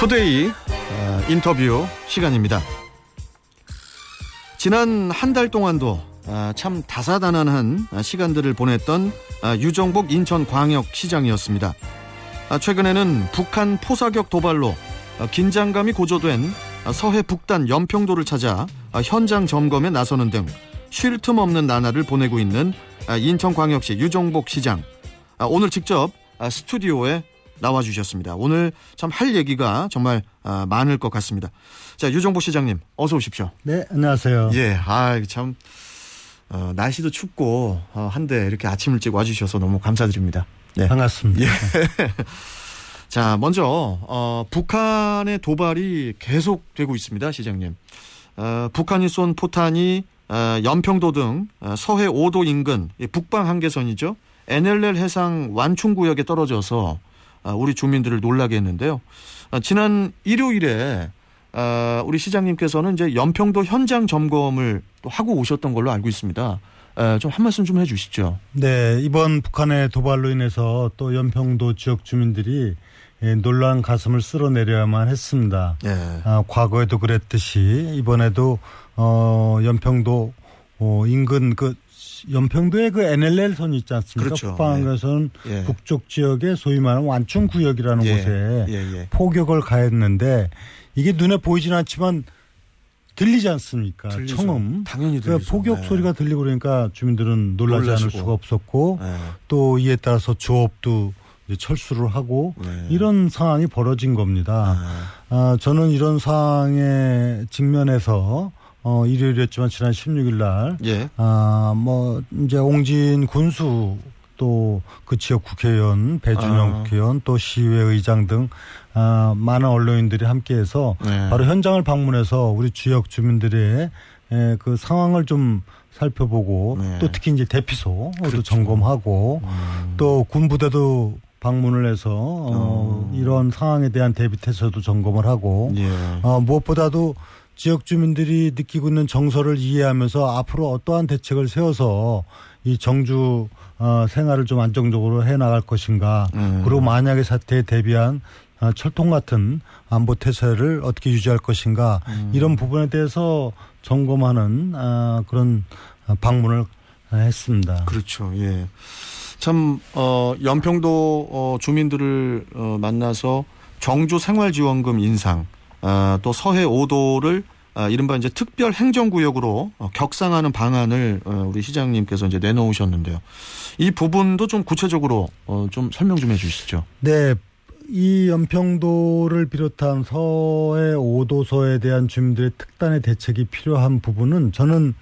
투데이 인터뷰 시간입니다. 지난 한 달 동안도 참 다사다난한 시간들을 보냈던 유정복 인천광역시장이었습니다. 최근에는 북한 포사격 도발로 긴장감이 고조된 서해 북단 연평도를 찾아 현장 점검에 나서는 등 쉴 틈 없는 나날을 보내고 있는 인천광역시 유정복 시장. 오늘 직접 스튜디오에 나와주셨습니다. 오늘 참 할 얘기가 정말 많을 것 같습니다. 자, 유정복 시장님 어서 오십시오. 네, 안녕하세요. 예, 참 날씨도 춥고 한데 이렇게 아침 일찍 와주셔서 너무 감사드립니다. 네, 반갑습니다. 예. 자, 먼저 북한의 도발이 계속되고 있습니다, 시장님. 북한이 쏜 포탄이 연평도 등 서해 5도 인근 북방 한계선이죠. NLL 해상 완충구역에 떨어져서 우리 주민들을 놀라게 했는데요. 지난 일요일에 우리 시장님께서는 이제 연평도 현장 점검을 또 하고 오셨던 걸로 알고 있습니다. 좀 한 말씀 좀 해주시죠. 네, 이번 북한의 도발로 인해서 또 연평도 지역 주민들이 놀란 가슴을 쓸어내려야만 했습니다. 예. 과거에도 그랬듯이 이번에도 연평도 인근 연평도에 NLL 선이 있지 않습니까? 그렇죠. 북방에서는 예. 북쪽 지역에 소위 말하는 완충구역이라는 곳에 예. 포격을 가했는데 이게 눈에 보이진 않지만 들리지 않습니까? 들리죠. 청음. 당연히 들리죠. 포격 소리가 들리고 그러니까 주민들은 놀라지 않을 수가 없었고 또 이에 따라서 조업도 이제 철수를 하고 이런 상황이 벌어진 겁니다. 저는 이런 상황에 직면해서 일요일이었지만 지난 16일 날, 이제 옹진 군수 또 그 지역 국회의원, 배준영 국회의원 또 시의회 의장 등 많은 언론인들이 함께해서 바로 현장을 방문해서 우리 지역 주민들의 그 상황을 좀 살펴보고 또 특히 이제 대피소도 그렇죠. 점검하고 또 군부대도 방문을 해서 이런 상황에 대한 대비 태세도 점검을 하고 무엇보다도 지역 주민들이 느끼고 있는 정서를 이해하면서 앞으로 어떠한 대책을 세워서 이 정주 생활을 좀 안정적으로 해나갈 것인가. 그리고 만약의 사태에 대비한 철통 같은 안보 태세를 어떻게 유지할 것인가. 이런 부분에 대해서 점검하는 그런 방문을 했습니다. 그렇죠. 예. 참 연평도 주민들을 만나서 정주 생활지원금 인상 또 서해 5도를 이른바 이제 특별 행정구역으로 격상하는 방안을 우리 시장님께서 이제 내놓으셨는데요. 이 부분도 좀 구체적으로 좀 설명 좀 해주시죠. 네, 이 연평도를 비롯한 서해 5도서에 대한 주민들의 특단의 대책이 필요한 부분은 저는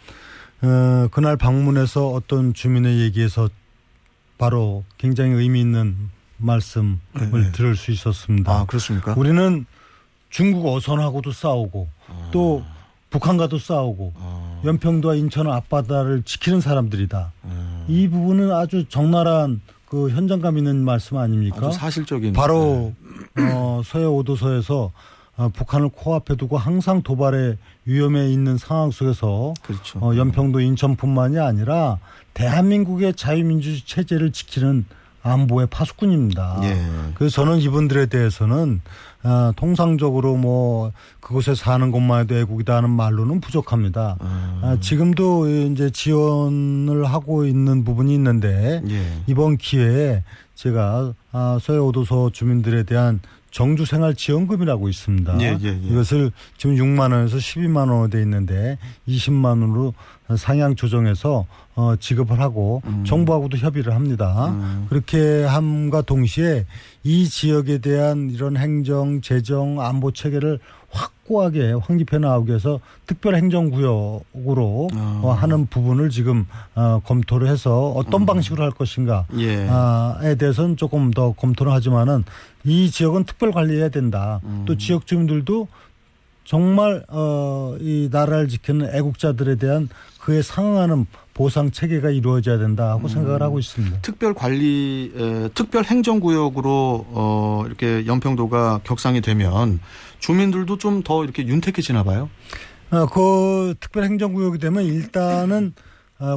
그날 방문해서 어떤 주민의 얘기에서 바로 굉장히 의미 있는 말씀을 들을 수 있었습니다. 아, 그렇습니까? 우리는 중국 어선하고도 싸우고 또 북한과도 싸우고 연평도와 인천 앞바다를 지키는 사람들이다. 이 부분은 아주 적나라한 그 현장감 있는 말씀 아닙니까? 아주 사실적인. 바로 서해 5도서에서 북한을 코앞에 두고 항상 도발의 위험에 있는 상황 속에서 그렇죠. 연평도 인천뿐만이 아니라 대한민국의 자유민주 체제를 지키는 안보의 파수꾼입니다. 그래서 저는 이분들에 대해서는 통상적으로 뭐 그곳에 사는 것만 해도 애국이다 하는 말로는 부족합니다. 지금도 이제 지원을 하고 있는 부분이 있는데 이번 기회에 제가 서해 5도서 주민들에 대한 정주생활지원금이라고 있습니다. 이것을 지금 6만 원에서 12만 원으로 돼 있는데 20만 원으로 상향 조정해서 지급을 하고 정부하고도 협의를 합니다. 그렇게 함과 동시에 이 지역에 대한 이런 행정, 재정, 안보 체계를 확고하게 확립해 나가기 위해서 특별 행정구역으로 하는 부분을 지금 검토를 해서 어떤 방식으로 할 것인가에 대해서는 조금 더 검토를 하지만은 이 지역은 특별 관리해야 된다. 또 지역 주민들도 정말 이 나라를 지키는 애국자들에 대한 그에 상응하는 보상 체계가 이루어져야 된다고 생각을 하고 있습니다. 특별 관리, 특별 행정구역으로 이렇게 연평도가 격상이 되면 주민들도 좀 더 이렇게 윤택해지나 봐요. 그 특별 행정구역이 되면 일단은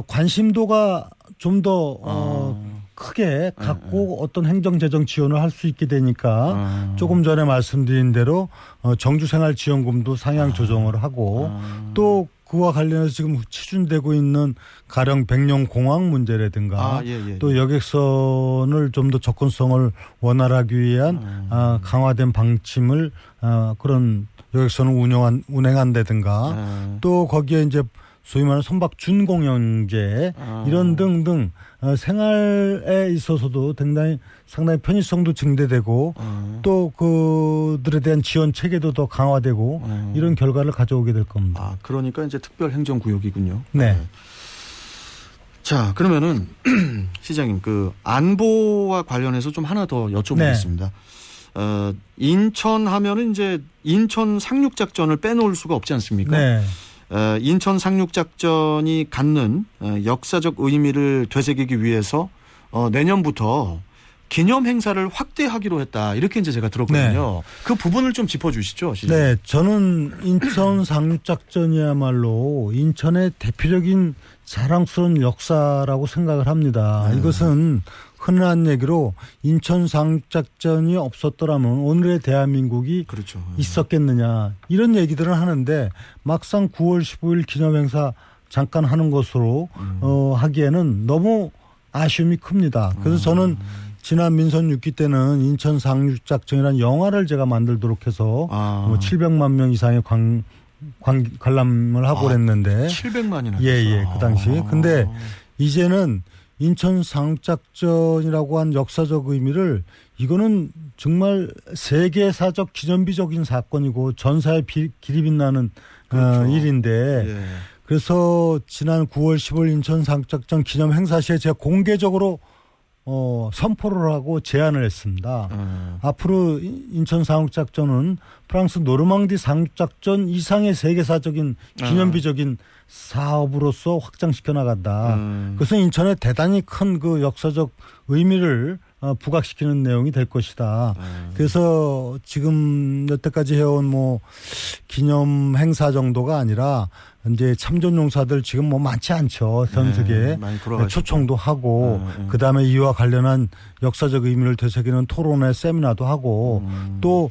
관심도가 좀 더 크게 갖고 어떤 행정재정 지원을 할 수 있게 되니까 조금 전에 말씀드린 대로 정주생활지원금도 상향 조정을 하고 또 그와 관련해서 지금 추진되고 있는 가령 백령공항 문제라든가 또 여객선을 좀 더 접근성을 원활하기 위한 강화된 방침을 그런 여객선을 운행한다든가 또 거기에 이제 소위 말하는 선박 준공영제 이런 등등 생활에 있어서도 상당히 편의성도 증대되고 또 그들에 대한 지원 체계도 더 강화되고 이런 결과를 가져오게 될 겁니다. 그러니까 이제 특별 행정구역이군요. 네. 자, 그러면은 시장님 그 안보와 관련해서 좀 하나 더 여쭤보겠습니다. 네. 인천 하면은 이제 인천 상륙작전을 빼놓을 수가 없지 않습니까? 네. 인천 상륙작전이 갖는 역사적 의미를 되새기기 위해서 내년부터 기념 행사를 확대하기로 했다. 이렇게 이제 제가 들었거든요. 네. 그 부분을 좀 짚어주시죠. 시장님. 네, 저는 인천 상륙작전이야말로 인천의 대표적인 자랑스러운 역사라고 생각을 합니다. 이것은 흔한 얘기로 인천 상륙작전이 없었더라면 오늘의 대한민국이 그렇죠. 있었겠느냐 이런 얘기들을 하는데 막상 9월 15일 기념행사 잠깐 하는 것으로 하기에는 너무 아쉬움이 큽니다. 그래서 저는 지난 민선 6기 때는 인천 상륙작전이라는 영화를 제가 만들도록 해서 700만 명 이상의 관람을 하고 그랬는데 700만이나 예, 그 당시. 근데 이제는 인천 상륙작전이라고 한 역사적 의미를 이거는 정말 세계사적 기념비적인 사건이고 전사의 길이 빛나는 그렇죠. 일인데 그래서 지난 9월 15일 인천 상륙작전 기념 행사 시에 제가 공개적으로 선포를 하고 제안을 했습니다. 앞으로 인천 상륙작전은 프랑스 노르망디 상륙작전 이상의 세계사적인 기념비적인 사업으로서 확장시켜 나간다. 그것은 인천에 대단히 큰 그 역사적 의미를 부각시키는 내용이 될 것이다. 그래서 지금 여태까지 해온 뭐 기념 행사 정도가 아니라 이제 참전용사들 지금 뭐 많지 않죠. 전세계 초청도 하고 그다음에 이와 관련한 역사적 의미를 되새기는 토론회 세미나도 하고 또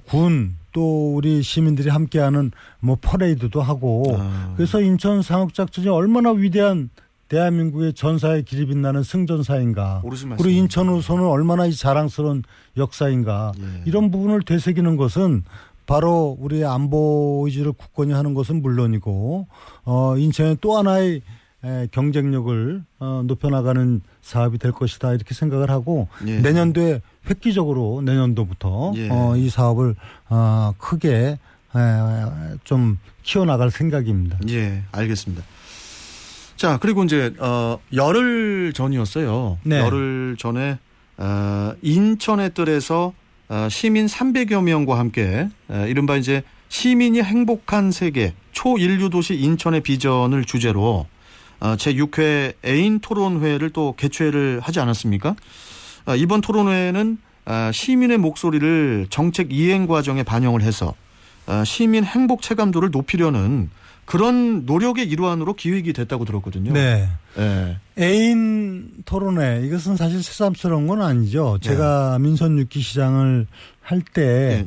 군 또 우리 시민들이 함께하는 뭐 퍼레이드도 하고 그래서 인천 상륙작전이 얼마나 위대한 대한민국의 전사의 길이 빛나는 승전사인가 그리고 인천으로서는 얼마나 이 자랑스러운 역사인가 이런 부분을 되새기는 것은 바로 우리의 안보 의지를 굳건히 하는 것은 물론이고 인천의 또 하나의 경쟁력을 높여나가는 사업이 될 것이다 이렇게 생각을 하고 내년도에 획기적으로 내년도부터 이 사업을 크게 좀 키워나갈 생각입니다. 예, 알겠습니다. 자, 그리고 이제 열흘 전이었어요. 네. 열흘 전에 인천의 뜰에서 시민 300여 명과 함께 이른바 이제 시민이 행복한 세계 초인류 도시 인천의 비전을 주제로 제6회 애인 토론회를 또 개최를 하지 않았습니까? 이번 토론회는 시민의 목소리를 정책 이행 과정에 반영을 해서 시민 행복 체감도를 높이려는 그런 노력의 일환으로 기획이 됐다고 들었거든요. 네. 애인 토론회 이것은 사실 새삼스러운 건 아니죠. 제가 민선 6기 시장을 할 때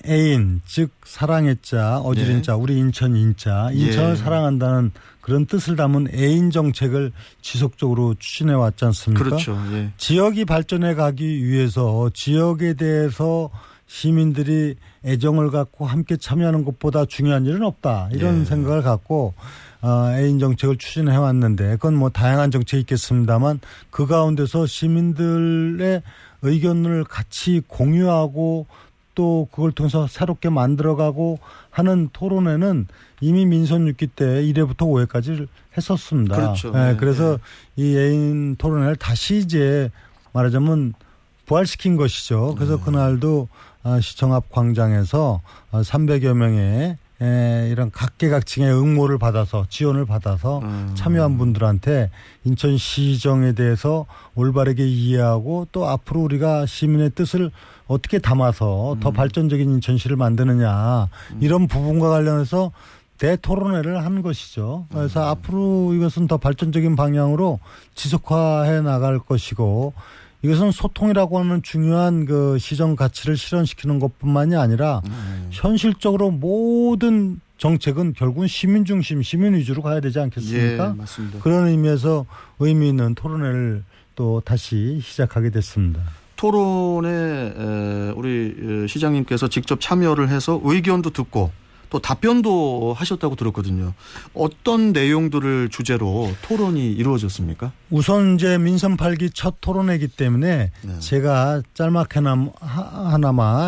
애인 즉 사랑의 자 어지른 자 우리 인천 인자 인천을 사랑한다는 그런 뜻을 담은 애인 정책을 지속적으로 추진해 왔지 않습니까? 그렇죠. 지역이 발전해 가기 위해서 지역에 대해서 시민들이 애정을 갖고 함께 참여하는 것보다 중요한 일은 없다. 이런 생각을 갖고 애인 정책을 추진해 왔는데 그건 뭐 다양한 정책이 있겠습니다만 그 가운데서 시민들의 의견을 같이 공유하고 또 그걸 통해서 새롭게 만들어가고 하는 토론회는 이미 민선 6기 때 1회부터 5회까지 했었습니다. 그렇죠. 그래서 이 애인 토론회를 다시 이제 말하자면 부활시킨 것이죠. 그래서 그날도 시청 앞 광장에서 300여 명의 이런 각계각층의 응모를 받아서 지원을 받아서 참여한 분들한테 인천시정에 대해서 올바르게 이해하고 또 앞으로 우리가 시민의 뜻을 어떻게 담아서 더 발전적인 인천시를 만드느냐 이런 부분과 관련해서 대토론회를 한 것이죠. 그래서 앞으로 이것은 더 발전적인 방향으로 지속화해 나갈 것이고 이것은 소통이라고 하는 중요한 그 시정 가치를 실현시키는 것뿐만이 아니라 현실적으로 모든 정책은 결국은 시민 중심, 시민 위주로 가야 되지 않겠습니까? 예, 맞습니다. 그런 의미에서 의미 있는 토론회를 또 다시 시작하게 됐습니다. 토론에 우리 시장님께서 직접 참여를 해서 의견도 듣고 또 답변도 하셨다고 들었거든요. 어떤 내용들을 주제로 토론이 이루어졌습니까? 우선 이제 민선 8기 첫 토론회이기 때문에 네. 제가 짤막하나마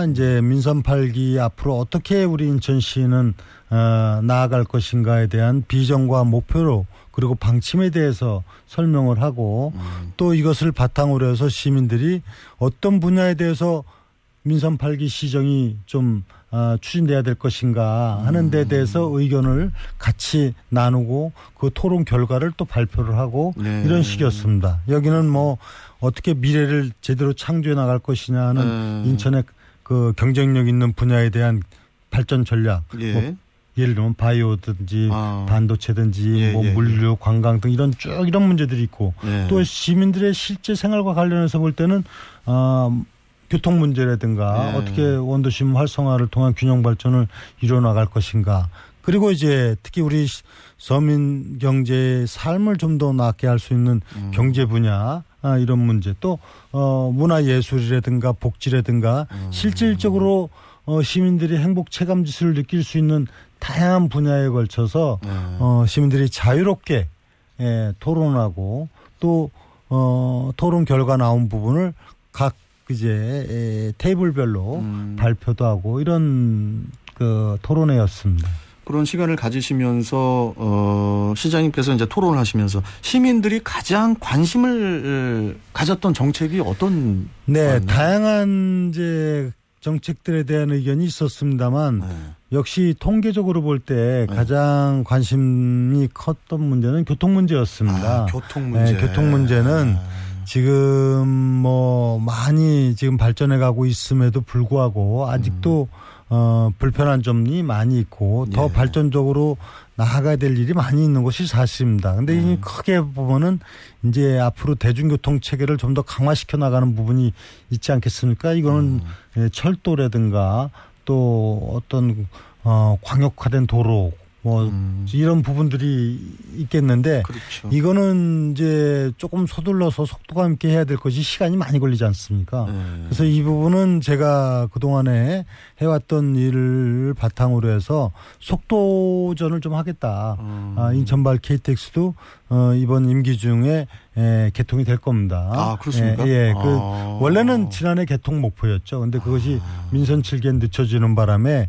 이제 민선 8기 앞으로 어떻게 우리 인천시는 나아갈 것인가에 대한 비전과 목표로 그리고 방침에 대해서 설명을 하고 또 이것을 바탕으로 해서 시민들이 어떤 분야에 대해서 민선 8기 시정이 좀 추진돼야 될 것인가 하는 데 대해서 의견을 같이 나누고 그 토론 결과를 또 발표를 하고 네. 이런 식이었습니다. 여기는 뭐 어떻게 미래를 제대로 창조해 나갈 것이냐 하는 인천의 그 경쟁력 있는 분야에 대한 발전 전략 예. 뭐 예를 들면 바이오든지 반도체든지 뭐 물류, 관광 등 이런 문제들이 있고 또 시민들의 실제 생활과 관련해서 볼 때는 교통 문제라든가 어떻게 원도심 활성화를 통한 균형 발전을 이루어 나갈 것인가. 그리고 이제 특히 우리 서민 경제의 삶을 좀 더 낫게 할 수 있는 경제 분야 이런 문제 또 문화예술이라든가 복지라든가 실질적으로 시민들이 행복 체감 지수를 느낄 수 있는 다양한 분야에 걸쳐서 시민들이 자유롭게 토론하고 또 토론 결과 나온 부분을 각 이제 테이블별로 발표도 하고 이런 그 토론회였습니다. 그런 시간을 가지시면서 시장님께서 이제 토론을 하시면서 시민들이 가장 관심을 가졌던 정책이 어떤? 네, 다양한 이제 정책들에 대한 의견이 있었습니다만 역시 통계적으로 볼 때 가장 관심이 컸던 문제는 교통 문제였습니다. 교통 문제. 네, 교통 문제는 지금 뭐 많이 지금 발전해 가고 있음에도 불구하고 아직도 불편한 점이 많이 있고 더 발전적으로 나아가야 될 일이 많이 있는 것이 사실입니다. 그런데 이 크게 보면은 이제 앞으로 대중교통 체계를 좀 더 강화시켜 나가는 부분이 있지 않겠습니까? 이거는 철도라든가 또 어떤 광역화된 도로 뭐 이런 부분들이 있겠는데 그렇죠. 이거는 이제 조금 서둘러서 속도감 있게 해야 될 것이 시간이 많이 걸리지 않습니까? 그래서 이 부분은 제가 그동안에 해왔던 일을 바탕으로 해서 속도전을 좀 하겠다. 인천발 KTX도 이번 임기 중에 개통이 될 겁니다. 그렇습니까? 원래는 지난해 개통 목표였죠. 근데 그것이 민선 7개 늦춰지는 바람에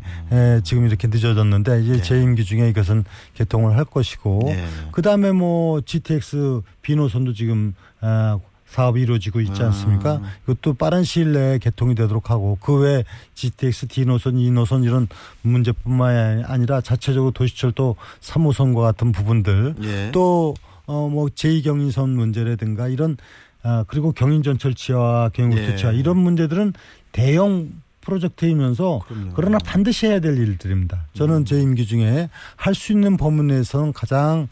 지금 이렇게 늦어졌는데 이제 제 임기 중에 이것은 개통을 할 것이고 그다음에 뭐 GTX B노선도 지금 사업이 이루어지고 있지 않습니까? 이것도 빠른 시일 내에 개통이 되도록 하고 그 외에 GTX D노선, E노선 이런 문제뿐만 아니라 자체적으로 도시철도 3호선과 같은 부분들 또 뭐 제2경인선 문제라든가 이런 그리고 경인전철 지하와 경인국도 지하 이런 문제들은 대형 프로젝트이면서 그러나 반드시 해야 될 일들입니다. 저는 제 임기 중에 할 수 있는 범위 내에서는 가장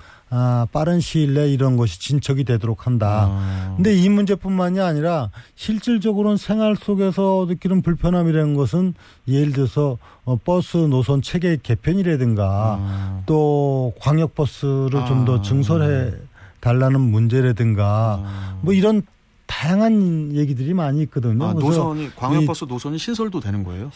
빠른 시일 내에 이런 것이 진척이 되도록 한다. 근데 이 문제뿐만이 아니라 실질적으로는 생활 속에서 느끼는 불편함이라는 것은 예를 들어서 버스 노선 체계 개편이라든가 또 광역버스를 좀 더 증설해 달라는 문제라든가 뭐 이런 다양한 얘기들이 많이 있거든요. 노선이 광역버스 노선이 신설도 되는 거예요?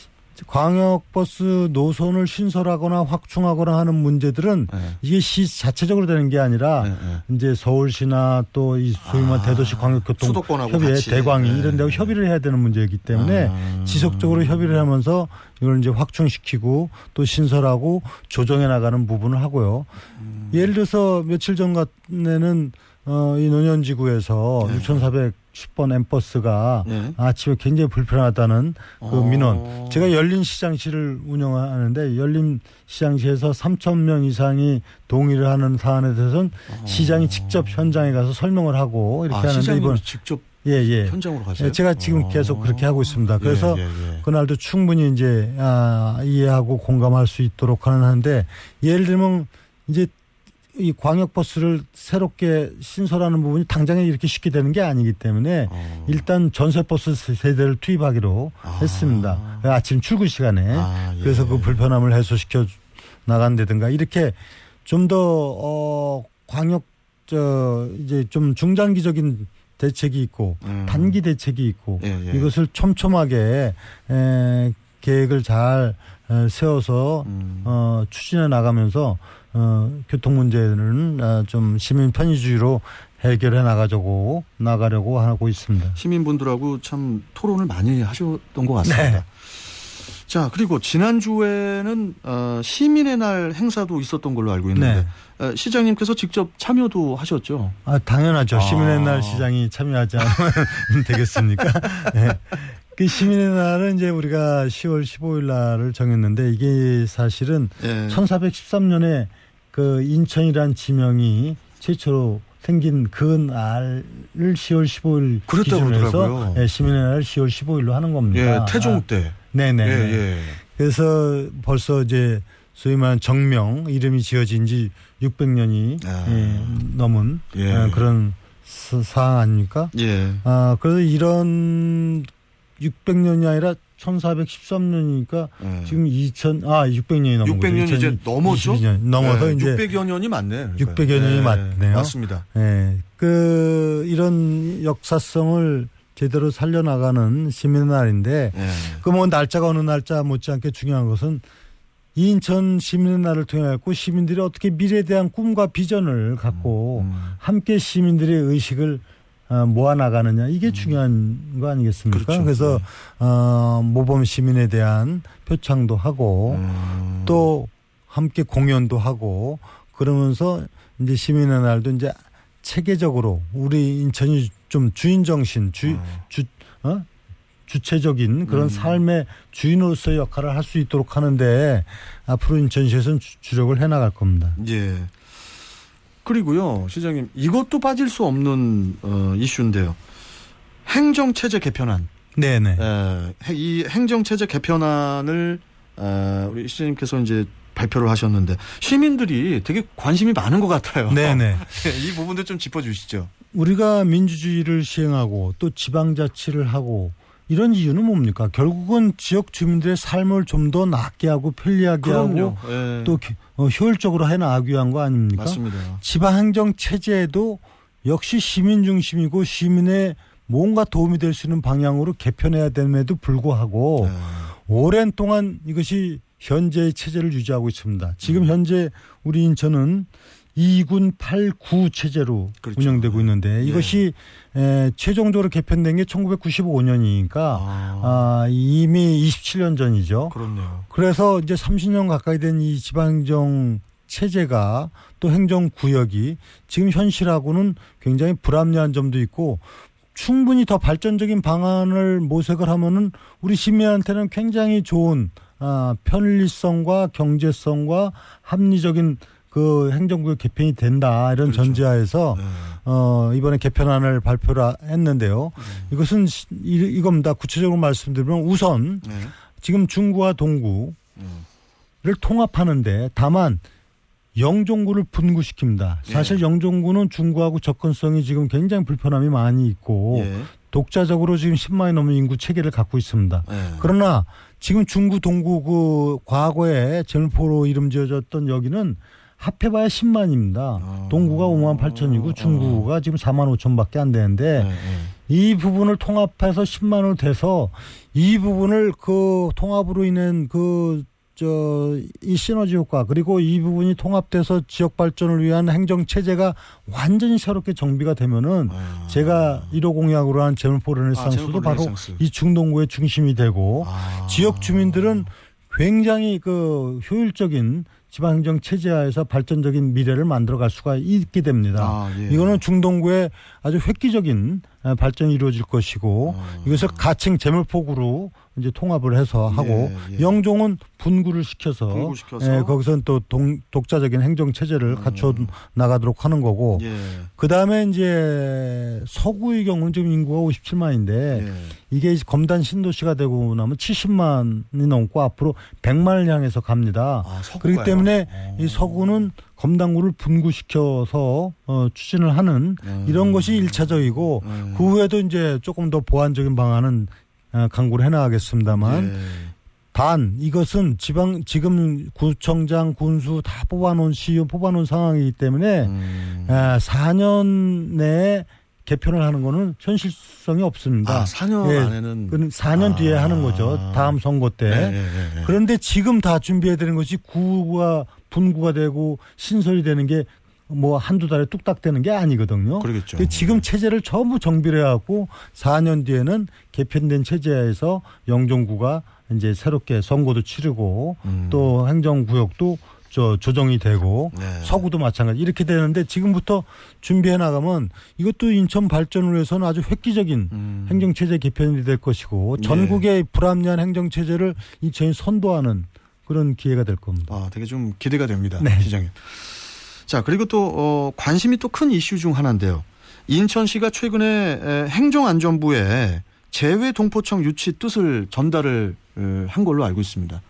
광역버스 노선을 신설하거나 확충하거나 하는 문제들은 이게 시 자체적으로 되는 게 아니라 이제 서울시나 또 이 소위 말하는 대도시 광역교통 협의회 대광이 이런 데하고 협의를 해야 되는 문제이기 때문에 지속적으로 협의를 하면서 이걸 이제 확충시키고 또 신설하고 조정해 나가는 부분을 하고요. 예를 들어서 며칠 전에는 이 논현지구에서 6410번 M버스가 아침에 굉장히 불편하다는 그 민원. 제가 열린시장시를 운영하는데 열린시장시에서 3,000명 이상이 동의를 하는 사안에 대해서는 시장이 직접 현장에 가서 설명을 하고 이렇게 하는데 시장이 직접 현장으로 가세요? 제가 지금 계속 그렇게 하고 있습니다. 그래서 그날도 충분히 이제 이해하고 공감할 수 있도록 하는데, 예를 들면 이제 이 광역버스를 새롭게 신설하는 부분이 당장에 이렇게 쉽게 되는 게 아니기 때문에 일단 전세버스 세대를 투입하기로 했습니다. 아침 출근 시간에. 그래서 그 불편함을 해소시켜 나간다든가 이렇게 좀 더 광역 이제 좀 중장기적인 대책이 있고 단기 대책이 있고 이것을 촘촘하게 계획을 잘 세워서 추진해 나가면서 교통 문제는 좀 시민 편의주의로 해결해 나가려고 하고 있습니다. 시민분들하고 참 토론을 많이 하셨던 것 같습니다. 네. 자, 그리고 지난주에는 시민의 날 행사도 있었던 걸로 알고 있는데 시장님께서 직접 참여도 하셨죠? 당연하죠. 시민의 날 시장이 참여하지 않으면 되겠습니까? 네. 그 시민의 날은 이제 우리가 10월 15일 날을 정했는데, 이게 사실은 1413년에 그 인천이란 지명이 최초로 생긴 그 날을 10월 15일 기준으로 해서 시민의 날을 10월 15일로 하는 겁니다. 태종 때. 네네. 그래서 벌써 이제 소위 말하는 정명 이름이 지어진 지 600년이 넘은 그런 사항 아닙니까? 그래서 이런 600년이 아니라 1413년이니까 지금 600년이 넘은 600년 이제 넘었죠? 22년 넘어서 이제 600여 년이 맞네요. 600여 년이 맞네요. 맞습니다. 이런 역사성을 제대로 살려나가는 시민의 날인데, 그 뭐 날짜가 어느 날짜 못지않게 중요한 것은 인천 시민의 날을 통해 갖고 시민들이 어떻게 미래에 대한 꿈과 비전을 갖고 함께 시민들의 의식을 모아나가느냐, 이게 중요한 거 아니겠습니까? 그렇죠. 그래서 모범 시민에 대한 표창도 하고 또 함께 공연도 하고 그러면서 이제 시민의 날도 이제 체계적으로 우리 인천이 좀 주인 정신, 주체적인 그런 삶의 주인으로서의 역할을 할 수 있도록 하는데 앞으로 인천시에서는 주력을 해나갈 겁니다. 예. 그리고요, 시장님, 이것도 빠질 수 없는 이슈인데요. 행정체제 개편안. 네네. 이 행정체제 개편안을 우리 시장님께서 이제 발표를 하셨는데 시민들이 되게 관심이 많은 것 같아요. 네네. 이 부분도 좀 짚어주시죠. 우리가 민주주의를 시행하고 또 지방자치를 하고 이런 이유는 뭡니까? 결국은 지역 주민들의 삶을 좀 더 낫게 하고 편리하게 하고 또 효율적으로 해나가기 위한 거 아닙니까? 맞습니다. 지방행정체제도 역시 시민 중심이고 시민의 뭔가 도움이 될 수 있는 방향으로 개편해야 됨에도 불구하고 오랜 동안 이것이 현재의 체제를 유지하고 있습니다. 지금 현재 우리 인천은 2군 8구 체제로 운영되고 있는데 이것이 최종적으로 개편된 게 1995년이니까 이미 27년 전이죠. 그렇네요. 그래서 이제 30년 가까이 된 이 지방행정 체제가 또 행정구역이 지금 현실하고는 굉장히 불합리한 점도 있고 충분히 더 발전적인 방안을 모색을 하면은 우리 시민한테는 굉장히 좋은 편리성과 경제성과 합리적인 그 행정구역 개편이 된다, 이런 전제하에서 이번에 개편안을 발표를 했는데요. 이것은 이겁니다. 구체적으로 말씀드리면 우선 지금 중구와 동구를 통합하는데 다만 영종구를 분구시킵니다. 사실 영종구는 중구하고 접근성이 지금 굉장히 불편함이 많이 있고 독자적으로 지금 10만이 넘는 인구 체계를 갖고 있습니다. 그러나 지금 중구 동구 그 과거에 제물포로 이름 지어졌던 여기는 합해봐야 10만입니다. 동구가 5만 8천이고 중구가 지금 4만 5천밖에 안 되는데 이 부분을 통합해서 10만으로 돼서 이 부분을 그 통합으로 인한 이 시너지 효과 그리고 이 부분이 통합돼서 지역 발전을 위한 행정 체제가 완전히 새롭게 정비가 되면은 제가 1호 공약으로 한 제물포 르네상스도 바로 이 중동구의 중심이 되고 지역 주민들은 굉장히 그 효율적인 지방행정 체제하에서 발전적인 미래를 만들어갈 수가 있게 됩니다. 이거는 중동구의 아주 획기적인 발전이 이루어질 것이고 이것을 가칭 제물포구로 이제 통합을 해서 하고 영종은 분구를 시켜서 거기서는 또 독자적인 행정 체제를 갖춰 나가도록 하는 거고 그 다음에 이제 서구의 경우는 지금 인구가 57만인데 이게 검단 신도시가 되고 나면 70만이 넘고 앞으로 100만을 향해서 갑니다. 그렇기 때문에 이 서구는 검단구를 분구시켜서 추진을 하는 이런 것이 1차적이고 그 후에도 이제 조금 더 보완적인 방안은 강구를 해나가겠습니다만 단 이것은 지금 구청장 군수 다 뽑아놓은 시의원 뽑아놓은 상황이기 때문에 4년 내에 개편을 하는 거는 현실성이 없습니다. 4년 안에는 4년 뒤에 하는 거죠. 다음 선거 때. 그런데 지금 다 준비해야 되는 것이 구가 분구가 되고 신설이 되는 게 뭐 한두 달에 뚝딱 되는 게 아니거든요. 그러겠죠. 지금 체제를 전부 정비를 해갖고 4년 뒤에는 개편된 체제에서 영종구가 이제 새롭게 선거도 치르고 또 행정구역도 조정이 되고 서구도 마찬가지 이렇게 되는데 지금부터 준비해 나가면 이것도 인천 발전을 위해서는 아주 획기적인 행정체제 개편이 될 것이고 전국의 불합리한 행정체제를 인천이 선도하는 그런 기회가 될 겁니다. 되게 좀 기대가 됩니다. 네. 시장님. 자, 그리고 또 관심이 또 큰 이슈 중 하나인데요. 인천시가 최근에 행정안전부에 재외동포청 유치 뜻을 전달을 한 걸로 알고 있습니다.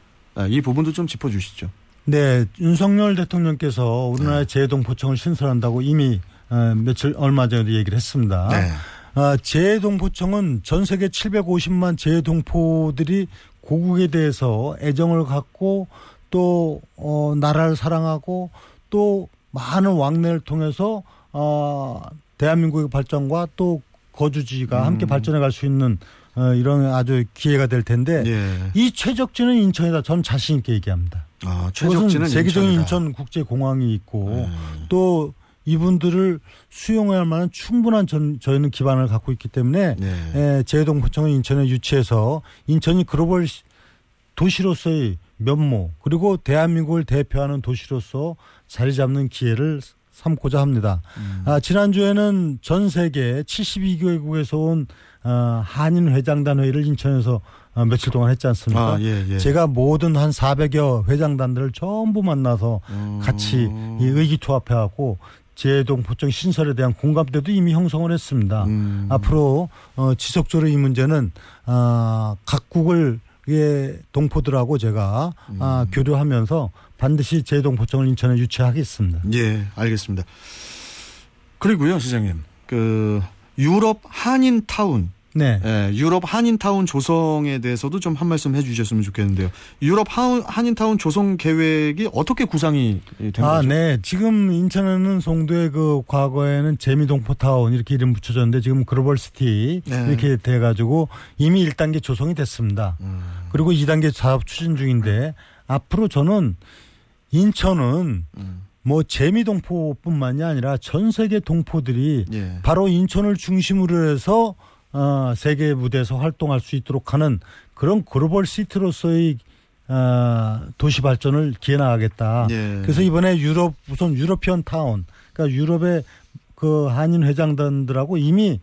이 부분도 좀 짚어주시죠. 네, 윤석열 대통령께서 우리나라의 재외동포청을 신설한다고 이미 얼마 전에도 얘기를 했습니다. 재외동포청은 전 세계 750만 재외동포들이 고국에 대해서 애정을 갖고 또 나라를 사랑하고 또 많은 왕래를 통해서 대한민국의 발전과 또 거주지가 함께 발전해 갈 수 있는 이런 아주 기회가 될 텐데 이 최적지는 인천이다. 저는 자신 있게 얘기합니다. 최적지는 세계적인 인천국제공항이 있고 또 이분들을 수용할 만한 충분한 저희는 기반을 갖고 있기 때문에 재외동포청을 인천에 유치해서 인천이 글로벌 도시로서의 면모 그리고 대한민국을 대표하는 도시로서 자리 잡는 기회를 삼고자 합니다. 지난주에는 전 세계 72개국에서 온 한인 회장단 회의를 인천에서 며칠 동안 했지 않습니까? 제가 모든 한 400여 회장단들을 전부 만나서 같이 의기투합해갖고 재외동포청 신설에 대한 공감대도 이미 형성을 했습니다. 앞으로 지속적으로 이 문제는 각국을 동포들하고 제가 교류하면서 반드시 재외동포청을 인천에 유치하겠습니다. 예, 알겠습니다. 그리고요, 시장님, 유럽 한인타운, 유럽 한인타운 조성에 대해서도 좀 한 말씀 해주셨으면 좋겠는데요. 유럽 한인타운 조성 계획이 어떻게 구상이 된 거죠? 네, 지금 인천에는 송도에 과거에는 재미동포타운 이렇게 이름 붙여졌는데 지금 글로벌시티 이렇게 돼가지고 이미 1단계 조성이 됐습니다. 그리고 2단계 사업 추진 중인데 앞으로 저는 인천은 뭐 재미동포뿐만이 아니라 전 세계 동포들이 바로 인천을 중심으로 해서 세계 무대에서 활동할 수 있도록 하는 그런 글로벌 시티로서의 도시 발전을 기해 나가겠다. 그래서 이번에 우선 유러피언 타운, 그러니까 유럽의 한인 회장단들하고 이미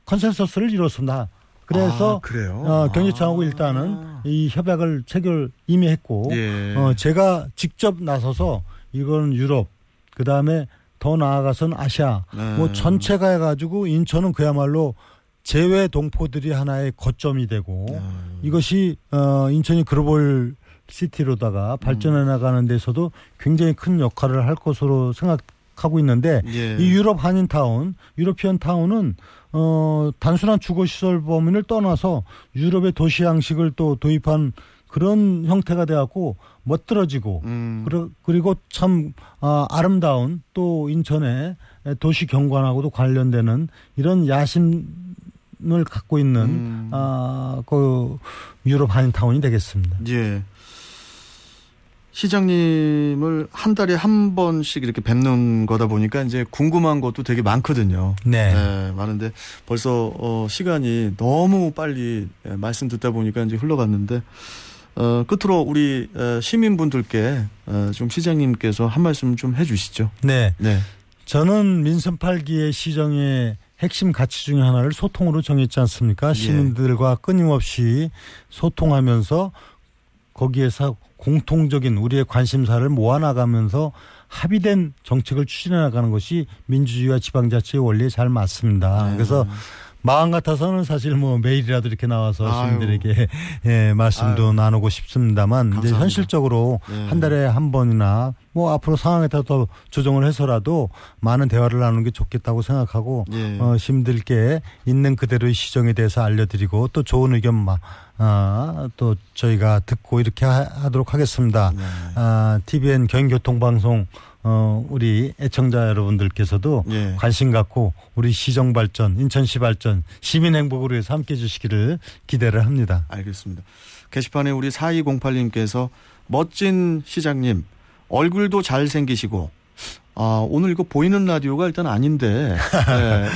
컨센서스를 이뤘습니다. 그래서 경제청하고 일단은 이 협약을 이미 했고 제가 직접 나서서 이건 유럽, 그 다음에 더 나아가서는 아시아, 뭐 전체가 해가지고 인천은 그야말로 재외 동포들이 하나의 거점이 되고 이것이 인천이 글로벌 시티로다가 발전해 나가는 데서도 굉장히 큰 역할을 할 것으로 생각하고 있는데 이 유럽 한인타운, 유러피언 타운은 단순한 주거시설 범위를 떠나서 유럽의 도시 양식을 또 도입한 그런 형태가 돼갖고 멋들어지고 그리고 참 아름다운 또 인천의 도시 경관하고도 관련되는 이런 야심을 갖고 있는 유럽 한인타운이 되겠습니다. 예. 시장님을 한 달에 한 번씩 이렇게 뵙는 거다 보니까 이제 궁금한 것도 되게 많거든요. 많은데 벌써 시간이 너무 빨리 말씀 듣다 보니까 이제 흘러갔는데 끝으로 우리 시민분들께 좀 시장님께서 한 말씀 좀 해주시죠. 네. 저는 민선 8기의 시정에 핵심 가치 중에 하나를 소통으로 정했지 않습니까? 시민들과 끊임없이 소통하면서 거기에서 공통적인 우리의 관심사를 모아나가면서 합의된 정책을 추진해 나가는 것이 민주주의와 지방자치의 원리에 잘 맞습니다. 그래서 마음 같아서는 사실 뭐 매일이라도 이렇게 나와서 시민들에게 말씀도 나누고 싶습니다만 감사합니다. 이제 현실적으로 한 달에 한 번이나 뭐 앞으로 상황에 따라 더 조정을 해서라도 많은 대화를 나누는 게 좋겠다고 생각하고 시민들께 있는 그대로의 시정에 대해서 알려드리고 또 좋은 의견 또 저희가 듣고 이렇게 하도록 하겠습니다. TVN 경인교통방송 우리 애청자 여러분들께서도 관심 갖고 우리 시정 발전, 인천시 발전, 시민 행복을 위해서 함께해 주시기를 기대를 합니다. 알겠습니다. 게시판에 우리 4208님께서 멋진 시장님 얼굴도 잘생기시고 오늘 이거 보이는 라디오가 일단 아닌데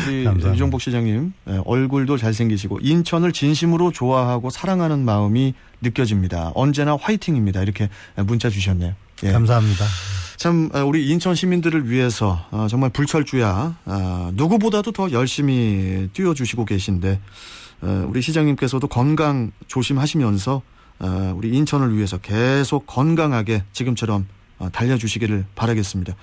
우리 유정복 시장님 얼굴도 잘생기시고 인천을 진심으로 좋아하고 사랑하는 마음이 느껴집니다. 언제나 화이팅입니다. 이렇게 문자 주셨네요. 감사합니다. 참 우리 인천 시민들을 위해서 정말 불철주야 누구보다도 더 열심히 뛰어주시고 계신데 우리 시장님께서도 건강 조심하시면서 우리 인천을 위해서 계속 건강하게 지금처럼 달려주시기를 바라겠습니다.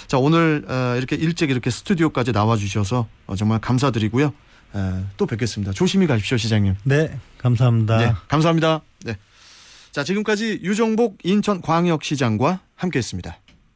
자, 오늘 이렇게 일찍 이렇게 스튜디오까지 나와주셔서 정말 감사드리고요. 또 뵙겠습니다. 조심히 가십시오, 시장님. 네, 감사합니다. 네, 감사합니다. 네. 자, 지금까지 유정복 인천광역시장과 함께했습니다.